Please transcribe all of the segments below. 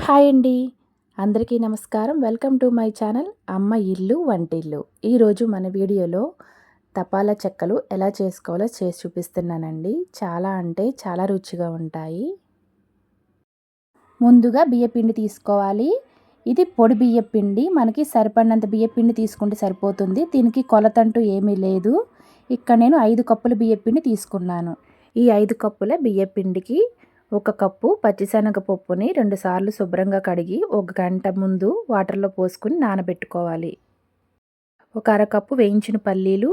Hi అండి. అందరికీ నమస్కారం. వెల్కమ్ టు మై ఛానల్ అమ్మ ఇల్లు వంటిల్లు. ఈరోజు మన వీడియోలో తపాలా చెక్కలు ఎలా చేసుకోవాలో చేసి చూపిస్తున్నానండి. చాలా అంటే చాలా రుచిగా ఉంటాయి. ముందుగా బియ్యపిండి తీసుకోవాలి. ఇది పొడి బియ్యపిండి. మనకి సరిపడినంత బియ్యపిండి తీసుకుంటే సరిపోతుంది. దీనికి కొలతంటూ ఏమీ లేదు. ఇక్కడ నేను 5 కప్పుల బియ్యపిండి తీసుకున్నాను. ఈ 5 కప్పుల బియ్యపిండికి 1 కప్పు పచ్చిశనగపప్పుని 2 సార్లు శుభ్రంగా కడిగి 1 గంట ముందు వాటర్లో పోసుకుని నానబెట్టుకోవాలి. ఒక అరకప్పు వేయించిన పల్లీలు,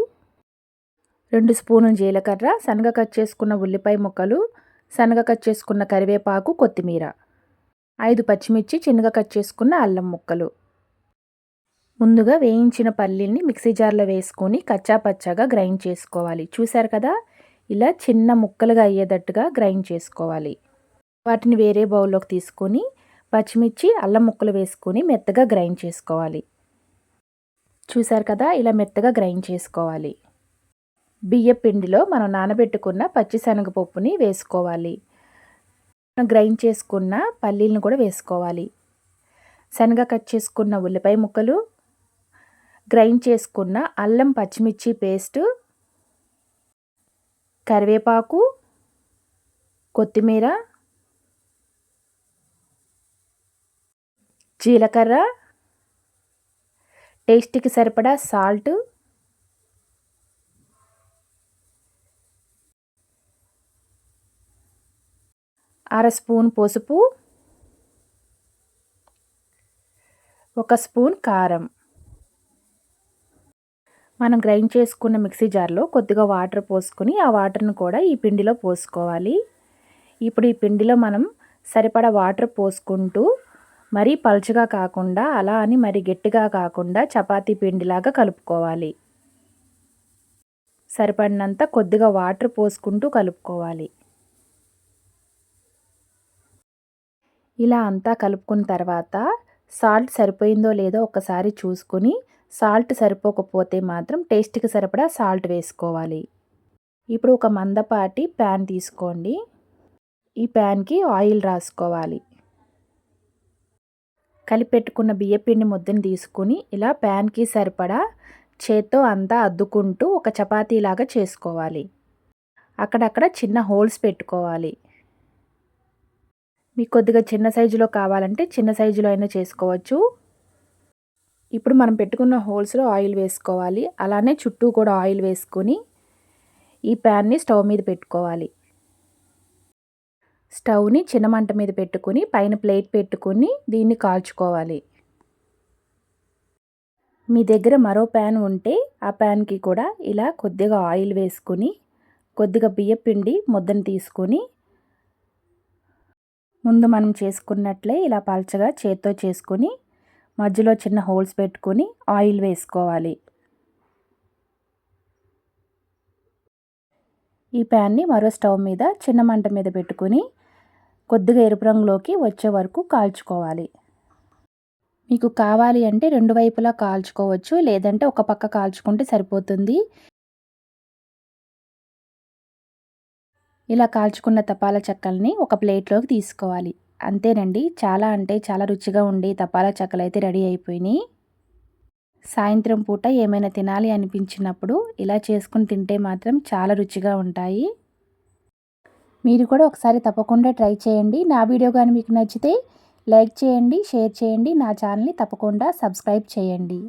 2 స్పూన్ల జీలకర్ర, సన్నగా కట్ చేసుకున్న ఉల్లిపాయ ముక్కలు, సన్నగా కట్ చేసుకున్న కరివేపాకు, కొత్తిమీర, 5 పచ్చిమిర్చి చిన్నగా కట్ చేసుకున్న అల్లం ముక్కలు. ముందుగా వేయించిన పల్లీల్ని మిక్సీ జార్లో వేసుకొని కచ్చా పచ్చాగా గ్రైండ్ చేసుకోవాలి. చూశారు కదా, ఇలా చిన్న ముక్కలుగా అయ్యేటట్టుగా గ్రైండ్ చేసుకోవాలి. వాటిని వేరే బౌల్లోకి తీసుకొని పచ్చిమిర్చి అల్లం ముక్కలు వేసుకొని మెత్తగా గ్రైండ్ చేసుకోవాలి. చూశారు కదా, ఇలా మెత్తగా గ్రైండ్ చేసుకోవాలి. బియ్య పిండిలో మనం నానబెట్టుకున్న పచ్చిశనగపప్పుని వేసుకోవాలి. గ్రైండ్ చేసుకున్న పల్లీలను కూడా వేసుకోవాలి. సన్నగా కట్ చేసుకున్న ఉల్లిపాయ ముక్కలు, గ్రైండ్ చేసుకున్న అల్లం పచ్చిమిర్చి పేస్టు, కరివేపాకు, కొత్తిమీర, జీలకర్ర, టేస్ట్కి సరిపడా సాల్ట్, అర స్పూన్ పసుపు, 1 స్పూన్ కారం. మనం గ్రైండ్ చేసుకున్న మిక్సీ జార్లో కొద్దిగా వాటర్ పోసుకొని ఆ వాటర్ను కూడా ఈ పిండిలో పోసుకోవాలి. ఇప్పుడు ఈ పిండిలో మనం సరిపడా వాటర్ పోసుకుంటూ మరీ పలుచగా కాకుండా అలా అని మరి గట్టిగా కాకుండా చపాతీ పిండిలాగా కలుపుకోవాలి. సరిపడినంత కొద్దిగా వాటర్ పోసుకుంటూ కలుపుకోవాలి. ఇలా అంతా కలుపుకున్న తర్వాత సాల్ట్ సరిపోయిందో లేదో ఒకసారి చూసుకొని సాల్ట్ సరిపోకపోతే మాత్రం టేస్ట్కి సరిపడా సాల్ట్ వేసుకోవాలి. ఇప్పుడు ఒక మందపాటి ప్యాన్ తీసుకోండి. ఈ ప్యాన్కి ఆయిల్ రాసుకోవాలి. కలిపెట్టుకున్న బియ్యపిండి ముద్దను తీసుకుని ఇలా ప్యాన్కి సరిపడా చేత్తో అంతా అద్దుకుంటూ ఒక చపాతీలాగా చేసుకోవాలి. అక్కడక్కడ చిన్న హోల్స్ పెట్టుకోవాలి. మీకు కొద్దిగా చిన్న సైజులో కావాలంటే చిన్న సైజులో అయినా చేసుకోవచ్చు. ఇప్పుడు మనం పెట్టుకున్న హోల్స్లో ఆయిల్ వేసుకోవాలి. అలానే చుట్టూ కూడా ఆయిల్ వేసుకొని ఈ ప్యాన్ని స్టవ్ మీద పెట్టుకోవాలి. స్టవ్ని చిన్న మంట మీద పెట్టుకుని పైన ప్లేట్ పెట్టుకుని దీన్ని కాల్చుకోవాలి. మీ దగ్గర మరో ప్యాన్ ఉంటే ఆ ప్యాన్కి కూడా ఇలా కొద్దిగా ఆయిల్ వేసుకుని కొద్దిగా బియ్యపిండి ముద్దను తీసుకొని ముందు మనం చేసుకున్నట్లే ఇలా పల్చగా చేత్తో చేసుకొని మధ్యలో చిన్న హోల్స్ పెట్టుకొని ఆయిల్ వేసుకోవాలి. ఈ ప్యాన్ని మరో స్టవ్ మీద చిన్న మంట మీద పెట్టుకుని కొద్దిగా ఎరుపు రంగులోకి వచ్చే వరకు కాల్చుకోవాలి. మీకు కావాలి అంటే 2 వైపులా కాల్చుకోవచ్చు, లేదంటే ఒక పక్క కాల్చుకుంటే సరిపోతుంది. ఇలా కాల్చుకున్న తపాలా చెక్కల్ని ఒక ప్లేట్లోకి తీసుకోవాలి. అంతేనండి, చాలా అంటే చాలా రుచిగా ఉండే తపాలా చెక్కలు అయితే రెడీ అయిపోయినాయి. సాయంత్రం పూట ఏమైనా తినాలి అనిపించినప్పుడు ఇలా చేసుకుని తింటే మాత్రం చాలా రుచిగా ఉంటాయి. మీరు కూడా ఒకసారి తప్పకుండా ట్రై చేయండి. నా వీడియో కానీ మీకు నచ్చితే లైక్ చేయండి, షేర్ చేయండి. నా ఛానల్ని తప్పకుండా సబ్స్క్రైబ్ చేయండి.